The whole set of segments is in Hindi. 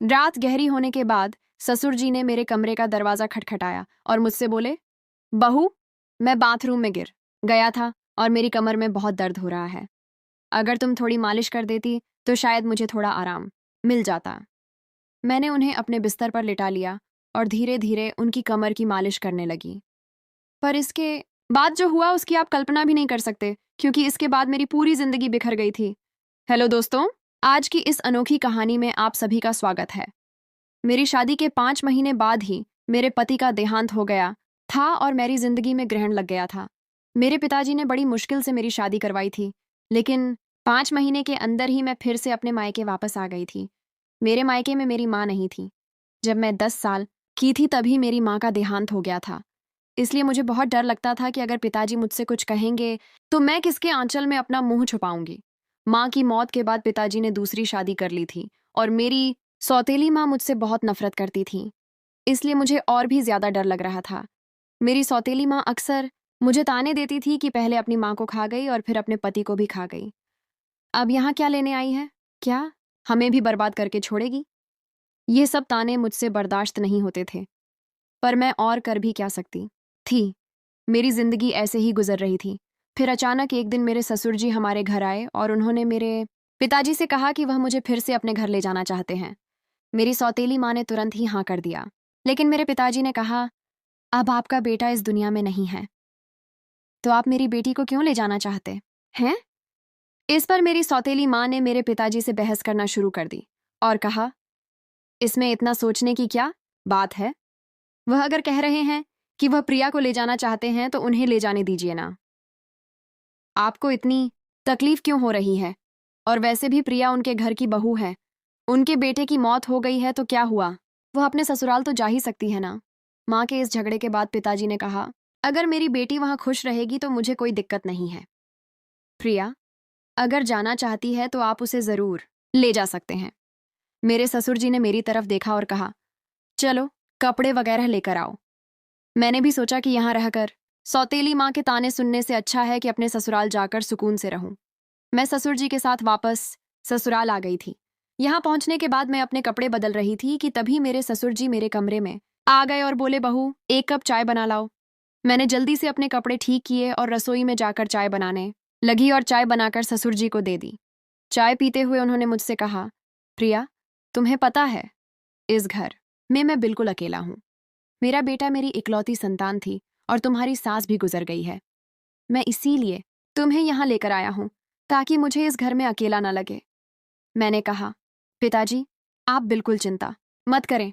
रात गहरी होने के बाद ससुर जी ने मेरे कमरे का दरवाजा खटखटाया और मुझसे बोले, बहू, मैं बाथरूम में गिर गया था और मेरी कमर में बहुत दर्द हो रहा है। अगर तुम थोड़ी मालिश कर देती तो शायद मुझे थोड़ा आराम मिल जाता। मैंने उन्हें अपने बिस्तर पर लिटा लिया और धीरे धीरे उनकी कमर की मालिश करने लगी। पर इसके बाद जो हुआ उसकी आप कल्पना भी नहीं कर सकते, क्योंकि इसके बाद मेरी पूरी जिंदगी बिखर गई थी। हेलो दोस्तों, आज की इस अनोखी कहानी में आप सभी का स्वागत है। मेरी शादी के 5 महीने बाद ही मेरे पति का देहांत हो गया था और मेरी जिंदगी में ग्रहण लग गया था। मेरे पिताजी ने बड़ी मुश्किल से मेरी शादी करवाई थी, लेकिन 5 महीने के अंदर ही मैं फिर से अपने मायके वापस आ गई थी। मेरे मायके में मेरी माँ नहीं थी। जब मैं 10 साल की थी तभी मेरी माँ का देहांत हो गया था। इसलिए मुझे बहुत डर लगता था कि अगर पिताजी मुझसे कुछ कहेंगे तो मैं किसके आंचल में अपना मुंह छुपाऊंगी। माँ की मौत के बाद पिताजी ने दूसरी शादी कर ली थी और मेरी सौतेली माँ मुझसे बहुत नफरत करती थी। इसलिए मुझे और भी ज्यादा डर लग रहा था। मेरी सौतेली माँ अक्सर मुझे ताने देती थी कि पहले अपनी माँ को खा गई और फिर अपने पति को भी खा गई। अब यहाँ क्या लेने आई है? क्या हमें भी बर्बाद करके छोड़ेगी? ये सब ताने मुझसे बर्दाश्त नहीं होते थे, पर मैं और कर भी क्या सकती थी। मेरी जिंदगी ऐसे ही गुजर रही थी। फिर अचानक एक दिन मेरे ससुर जी हमारे घर आए और उन्होंने मेरे पिताजी से कहा कि वह मुझे फिर से अपने घर ले जाना चाहते हैं। मेरी सौतेली माँ ने तुरंत ही हाँ कर दिया, लेकिन मेरे पिताजी ने कहा, अब आपका बेटा इस दुनिया में नहीं है, तो आप मेरी बेटी को क्यों ले जाना चाहते हैं? इस पर मेरी सौतेली माँ ने मेरे पिताजी से बहस करना शुरू कर दी और कहा, इसमें इतना सोचने की क्या बात है? वह अगर कह रहे हैं कि वह प्रिया को ले जाना चाहते हैं तो उन्हें ले जाने दीजिए ना। आपको इतनी तकलीफ क्यों हो रही है? और वैसे भी प्रिया उनके घर की बहू है। उनके बेटे की मौत हो गई है तो क्या हुआ? वह अपने ससुराल तो जा ही सकती है ना। माँ के इस झगड़े के बाद पिताजी ने कहा, अगर मेरी बेटी वहां खुश रहेगी तो मुझे कोई दिक्कत नहीं है। प्रिया अगर जाना चाहती है तो आप उसे जरूर ले जा सकते हैं। मेरे ससुर जी ने मेरी तरफ देखा और कहा, चलो कपड़े वगैरह लेकर आओ। मैंने भी सोचा कि यहाँ रहकर सौतेली माँ के ताने सुनने से अच्छा है कि अपने ससुराल जाकर सुकून से रहूं। मैं ससुर जी के साथ वापस ससुराल आ गई थी। यहाँ पहुंचने के बाद मैं अपने कपड़े बदल रही थी कि तभी मेरे ससुर जी मेरे कमरे में आ गए और बोले, बहू 1 कप चाय बना लाओ। मैंने जल्दी से अपने कपड़े ठीक किए और रसोई में जाकर चाय बनाने लगी और चाय बनाकर ससुर जी को दे दी। चाय पीते हुए उन्होंने मुझसे कहा, प्रिया, तुम्हें पता है इस घर में मैं बिल्कुल अकेला हूँ। मेरा बेटा मेरी इकलौती संतान थी और तुम्हारी सास भी गुजर गई है। मैं इसीलिए तुम्हें यहाँ लेकर आया हूँ ताकि मुझे इस घर में अकेला ना लगे। मैंने कहा, पिताजी, आप बिल्कुल चिंता मत करें।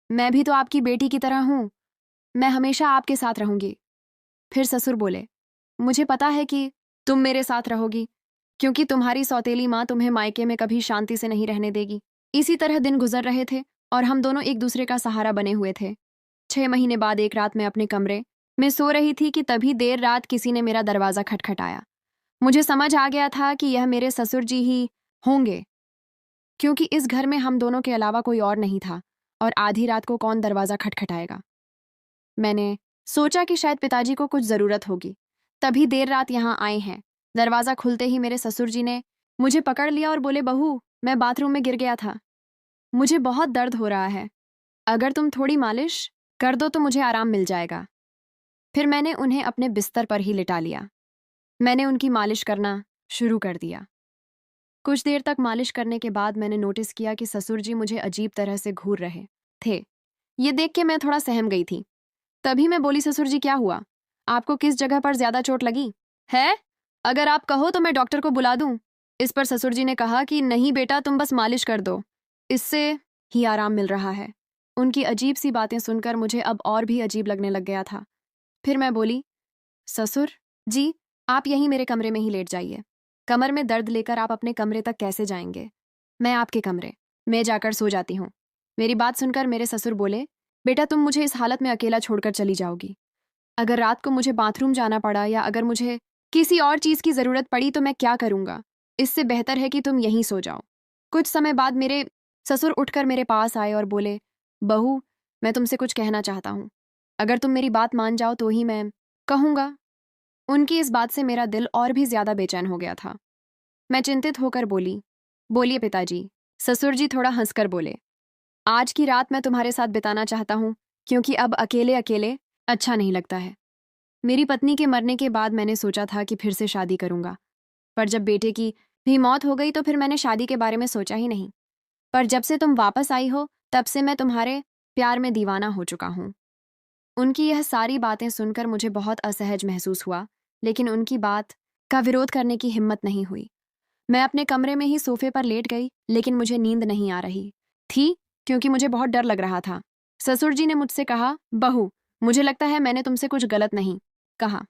मैं भी तो आपकी बेटी की तरह हूँ। मैं हमेशा आपके साथ रहूंगी। फिर ससुर बोले, मुझे पता है कि तुम मेरे साथ रहोगी, क्योंकि तुम्हारी सौतेली माँ तुम्हें मायके में कभी शांति से नहीं रहने देगी। इसी तरह दिन गुजर रहे थे और हम दोनों एक दूसरे का सहारा बने हुए थे। 6 महीने बाद एक रात मैं अपने कमरे में सो रही थी कि तभी देर रात किसी ने मेरा दरवाजा खटखटाया। मुझे समझ आ गया था कि यह मेरे ससुर जी ही होंगे, क्योंकि इस घर में हम दोनों के अलावा कोई और नहीं था और आधी रात को कौन दरवाजा खटखटाएगा। मैंने सोचा कि शायद पिताजी को कुछ जरूरत होगी, तभी देर रात यहाँ आए हैं। दरवाजा खुलते ही मेरे ससुर जी ने मुझे पकड़ लिया और बोले, बहू, मैं बाथरूम में गिर गया था। मुझे बहुत दर्द हो रहा है। अगर तुम थोड़ी मालिश कर दो तो मुझे आराम मिल जाएगा। फिर मैंने उन्हें अपने बिस्तर पर ही लिटा लिया। मैंने उनकी मालिश करना शुरू कर दिया। कुछ देर तक मालिश करने के बाद मैंने नोटिस किया कि ससुर जी मुझे अजीब तरह से घूर रहे थे। ये देख के मैं थोड़ा सहम गई थी। तभी मैं बोली, ससुर जी, क्या हुआ? आपको किस जगह पर ज्यादा चोट लगी है? अगर आप कहो तो मैं डॉक्टर को बुला दूं। इस पर ससुर जी ने कहा कि नहीं बेटा, तुम बस मालिश कर दो, इससे ही आराम मिल रहा है। उनकी अजीब सी बातें सुनकर मुझे अब और भी अजीब लगने लग गया था। फिर मैं बोली, ससुर जी, आप यहीं मेरे कमरे में ही लेट जाइए। कमर में दर्द लेकर आप अपने कमरे तक कैसे जाएंगे? मैं आपके कमरे में जाकर सो जाती हूँ। मेरी बात सुनकर मेरे ससुर बोले, बेटा, तुम मुझे इस हालत में अकेला छोड़कर चली जाओगी। अगर रात को मुझे बाथरूम जाना पड़ा या अगर मुझे किसी और चीज की जरूरत पड़ी तो मैं क्या करूंगा? इससे बेहतर है कि तुम यहीं सो जाओ। कुछ समय बाद मेरे ससुर उठकर मेरे पास आए और बोले, बहू, मैं तुमसे कुछ कहना चाहता हूँ। अगर तुम मेरी बात मान जाओ तो ही मैं कहूंगा। उनकी इस बात से मेरा दिल और भी ज्यादा बेचैन हो गया था। मैं चिंतित होकर बोली, बोलिए पिताजी। ससुर जी थोड़ा हंसकर बोले, आज की रात मैं तुम्हारे साथ बिताना चाहता हूँ, क्योंकि अब अकेले अकेले अच्छा नहीं लगता है। मेरी पत्नी के मरने के बाद मैंने सोचा था कि फिर से शादी करूंगा, पर जब बेटे की भी मौत हो गई तो फिर मैंने शादी के बारे में सोचा ही नहीं। पर जब से तुम वापस आई हो, तब से मैं तुम्हारे प्यार में दीवाना हो चुका हूँ। उनकी यह सारी बातें सुनकर मुझे बहुत असहज महसूस हुआ, लेकिन उनकी बात का विरोध करने की हिम्मत नहीं हुई। मैं अपने कमरे में ही सोफे पर लेट गई, लेकिन मुझे नींद नहीं आ रही थी, क्योंकि मुझे बहुत डर लग रहा था। ससुर जी ने मुझसे कहा, बहू, मुझे लगता है मैंने तुमसे कुछ गलत नहीं कहा।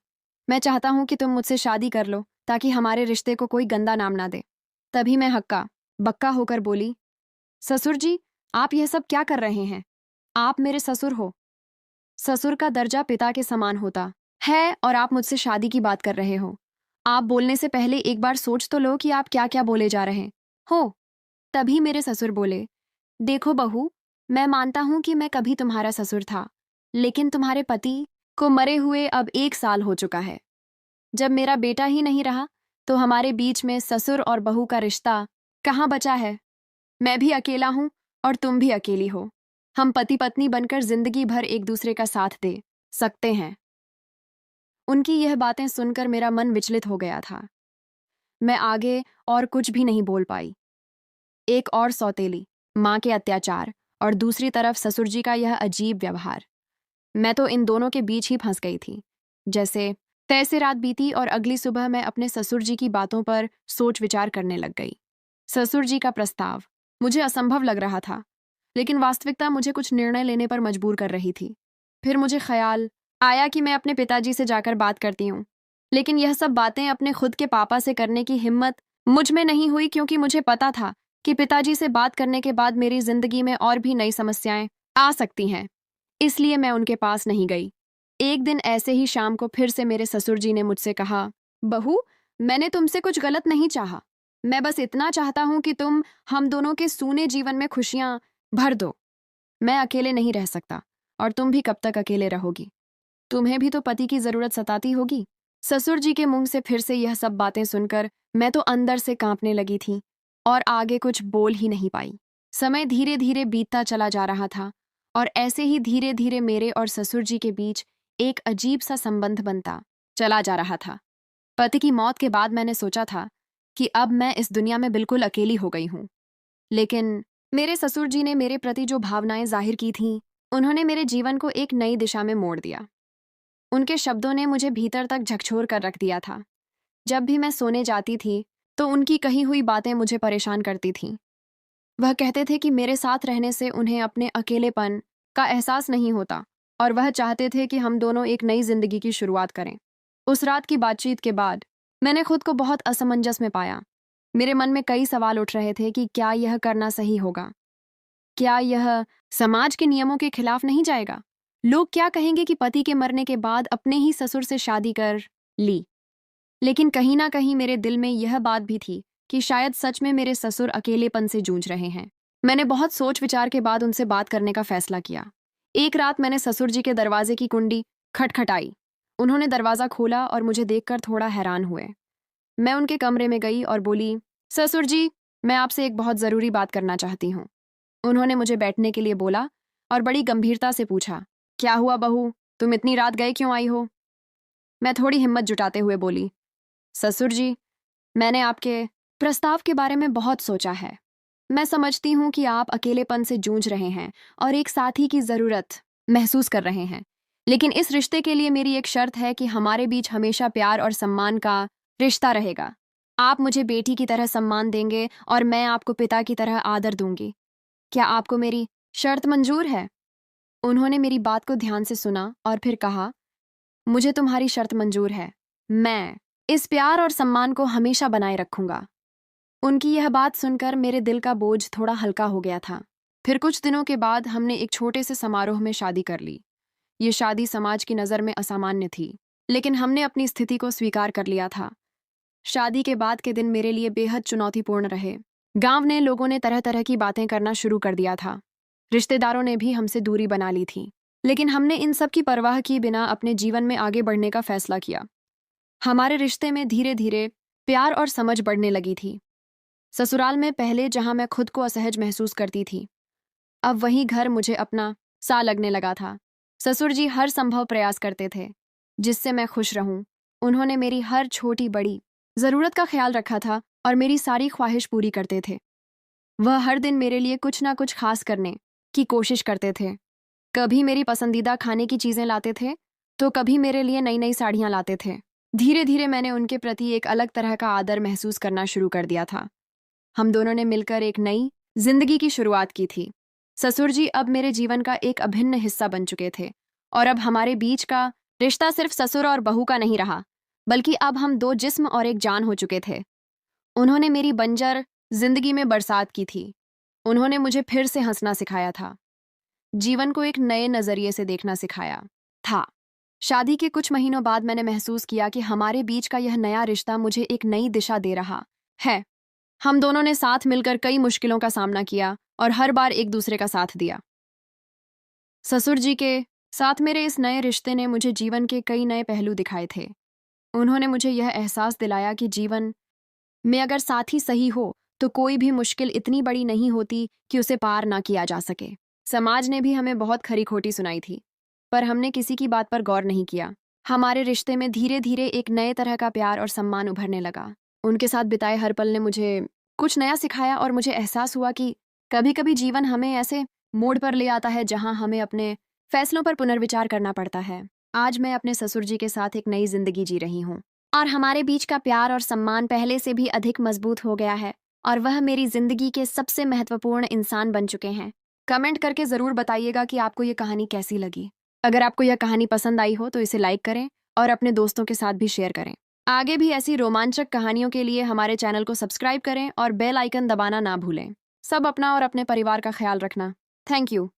मैं चाहता हूं कि तुम मुझसे शादी कर लो, ताकि हमारे रिश्ते को कोई गंदा नाम ना दे। तभी मैं हक्का बक्का होकर बोली, ससुर जी, आप यह सब क्या कर रहे हैं? आप मेरे ससुर हो। ससुर का दर्जा पिता के समान होता है, और आप मुझसे शादी की बात कर रहे हो। आप बोलने से पहले एक बार सोच तो लो कि आप क्या क्या बोले जा रहे हो। तभी मेरे ससुर बोले, देखो बहू, मैं मानता हूं कि मैं कभी तुम्हारा ससुर था, लेकिन तुम्हारे पति को मरे हुए अब 1 साल हो चुका है। जब मेरा बेटा ही नहीं रहा, तो हमारे बीच में ससुर और बहू का रिश्ता कहाँ बचा है? मैं भी अकेला हूं और तुम भी अकेली हो। हम पति पत्नी बनकर जिंदगी भर एक दूसरे का साथ दे सकते हैं। उनकी यह बातें सुनकर मेरा मन विचलित हो गया था। मैं आगे और कुछ भी नहीं बोल पाई। एक और सौतेली माँ के अत्याचार, और दूसरी तरफ ससुर जी का यह अजीब व्यवहार। मैं तो इन दोनों के बीच ही फंस गई थी। जैसे तैसे रात बीती और अगली सुबह मैं अपने ससुर जी की बातों पर सोच विचार करने लग गई। ससुर जी का प्रस्ताव मुझे असंभव लग रहा था, लेकिन वास्तविकता मुझे कुछ निर्णय लेने पर मजबूर कर रही थी। फिर मुझे ख्याल आया कि मैं अपने पिताजी से जाकर बात करती हूँ, लेकिन यह सब बातें अपने खुद के पापा से करने की हिम्मत मुझ में नहीं हुई, क्योंकि मुझे पता था कि पिताजी से बात करने के बाद मेरी जिंदगी में और भी नई समस्याएं आ सकती हैं। इसलिए मैं उनके पास नहीं गई। एक दिन ऐसे ही शाम को फिर से मेरे ससुर जी ने मुझसे कहा, बहू, मैंने तुमसे कुछ गलत नहीं चाहा। मैं बस इतना चाहता हूं कि तुम हम दोनों के सूने जीवन में खुशियां भर दो। मैं अकेले नहीं रह सकता, और तुम भी कब तक अकेले रहोगी? तुम्हें भी तो पति की जरूरत सताती होगी। ससुर जी के मुंह से फिर से यह सब बातें सुनकर मैं तो अंदर से कांपने लगी थी और आगे कुछ बोल ही नहीं पाई। समय धीरे धीरे बीतता चला जा रहा था, और ऐसे ही धीरे धीरे मेरे और ससुर जी के बीच एक अजीब सा संबंध बनता चला जा रहा था। पति की मौत के बाद मैंने सोचा था कि अब मैं इस दुनिया में बिल्कुल अकेली हो गई हूँ, लेकिन मेरे ससुर जी ने मेरे प्रति जो भावनाएं जाहिर की थीं, उन्होंने मेरे जीवन को एक नई दिशा में मोड़ दिया। उनके शब्दों ने मुझे भीतर तक झकझोर कर रख दिया था। जब भी मैं सोने जाती थी, तो उनकी कही हुई बातें मुझे परेशान करती थीं। वह कहते थे कि मेरे साथ रहने से उन्हें अपने अकेलेपन का एहसास नहीं होता, और वह चाहते थे कि हम दोनों एक नई जिंदगी की शुरुआत करें। उस रात की बातचीत के बाद मैंने खुद को बहुत असमंजस में पाया। मेरे मन में कई सवाल उठ रहे थे कि क्या यह करना सही होगा? क्या यह समाज के नियमों के खिलाफ नहीं जाएगा? लोग क्या कहेंगे कि पति के मरने के बाद अपने ही ससुर से शादी कर ली? लेकिन कहीं ना कहीं मेरे दिल में यह बात भी थी कि शायद सच में मेरे ससुर अकेलेपन से जूझ रहे हैं। मैंने बहुत सोच विचार के बाद उनसे बात करने का फैसला किया। एक रात मैंने ससुर जी के दरवाजे की कुंडी खटखटाई। उन्होंने दरवाजा खोला और मुझे देखकर थोड़ा हैरान हुए। मैं उनके कमरे में गई और बोली, ससुर जी, मैं आपसे एक बहुत ज़रूरी बात करना चाहती हूँ। उन्होंने मुझे बैठने के लिए बोला और बड़ी गंभीरता से पूछा, क्या हुआ बहू, तुम इतनी रात गए क्यों आई हो? मैं थोड़ी हिम्मत जुटाते हुए बोली, ससुर जी, मैंने आपके प्रस्ताव के बारे में बहुत सोचा है। मैं समझती हूँ कि आप अकेलेपन से जूझ रहे हैं और एक साथी की ज़रूरत महसूस कर रहे हैं। लेकिन इस रिश्ते के लिए मेरी एक शर्त है कि हमारे बीच हमेशा प्यार और सम्मान का रिश्ता रहेगा। आप मुझे बेटी की तरह सम्मान देंगे और मैं आपको पिता की तरह आदर दूंगी। क्या आपको मेरी शर्त मंजूर है? उन्होंने मेरी बात को ध्यान से सुना और फिर कहा, मुझे तुम्हारी शर्त मंजूर है। मैं इस प्यार और सम्मान को हमेशा बनाए रखूंगा। उनकी यह बात सुनकर मेरे दिल का बोझ थोड़ा हल्का हो गया था। फिर कुछ दिनों के बाद हमने एक छोटे से समारोह में शादी कर ली। ये शादी समाज की नज़र में असामान्य थी, लेकिन हमने अपनी स्थिति को स्वीकार कर लिया था। शादी के बाद के दिन मेरे लिए बेहद चुनौतीपूर्ण रहे। गांव ने लोगों ने तरह तरह की बातें करना शुरू कर दिया था। रिश्तेदारों ने भी हमसे दूरी बना ली थी, लेकिन हमने इन सब की परवाह किए बिना अपने जीवन में आगे बढ़ने का फैसला किया। हमारे रिश्ते में धीरे धीरे प्यार और समझ बढ़ने लगी थी। ससुराल में पहले जहां मैं खुद को असहज महसूस करती थी, अब वही घर मुझे अपना सा लगने लगा था। ससुर जी हर संभव प्रयास करते थे जिससे मैं खुश रहूं। उन्होंने मेरी हर छोटी बड़ी ज़रूरत का ख्याल रखा था और मेरी सारी ख्वाहिश पूरी करते थे। वह हर दिन मेरे लिए कुछ ना कुछ खास करने की कोशिश करते थे। कभी मेरी पसंदीदा खाने की चीज़ें लाते थे तो कभी मेरे लिए नई नई साड़ियाँ लाते थे। धीरे धीरे मैंने उनके प्रति एक अलग तरह का आदर महसूस करना शुरू कर दिया था। हम दोनों ने मिलकर एक नई जिंदगी की शुरुआत की थी। ससुर जी अब मेरे जीवन का एक अभिन्न हिस्सा बन चुके थे और अब हमारे बीच का रिश्ता सिर्फ ससुर और बहू का नहीं रहा, बल्कि अब हम दो जिस्म और एक जान हो चुके थे। उन्होंने मेरी बंजर जिंदगी में बरसात की थी। उन्होंने मुझे फिर से हंसना सिखाया था, जीवन को एक नए नजरिए से देखना सिखाया था। शादी के कुछ महीनों बाद मैंने महसूस किया कि हमारे बीच का यह नया रिश्ता मुझे एक नई दिशा दे रहा है। हम दोनों ने साथ मिलकर कई मुश्किलों का सामना किया और हर बार एक दूसरे का साथ दिया। ससुर जी के साथ मेरे इस नए रिश्ते ने मुझे जीवन के कई नए पहलू दिखाए थे। उन्होंने मुझे यह एहसास दिलाया कि जीवन में अगर साथी सही हो तो कोई भी मुश्किल इतनी बड़ी नहीं होती कि उसे पार ना किया जा सके। समाज ने भी हमें बहुत खरी खोटी सुनाई थी, पर हमने किसी की बात पर गौर नहीं किया। हमारे रिश्ते में धीरे धीरे एक नए तरह का प्यार और सम्मान उभरने लगा। उनके साथ बिताए हर पल ने मुझे कुछ नया सिखाया और मुझे एहसास हुआ कि कभी कभी जीवन हमें ऐसे मोड़ पर ले आता है जहां हमें अपने फैसलों पर पुनर्विचार करना पड़ता है। आज मैं अपने ससुर जी के साथ एक नई जिंदगी जी रही हूँ और हमारे बीच का प्यार और सम्मान पहले से भी अधिक मजबूत हो गया है और वह मेरी जिंदगी के सबसे महत्वपूर्ण इंसान बन चुके हैं। कमेंट करके ज़रूर बताइएगा कि आपको ये कहानी कैसी लगी। अगर आपको यह कहानी पसंद आई हो तो इसे लाइक करें और अपने दोस्तों के साथ भी शेयर करें। आगे भी ऐसी रोमांचक कहानियों के लिए हमारे चैनल को सब्सक्राइब करें और बेल आइकन दबाना ना भूलें। सब अपना और अपने परिवार का ख्याल रखना। Thank you.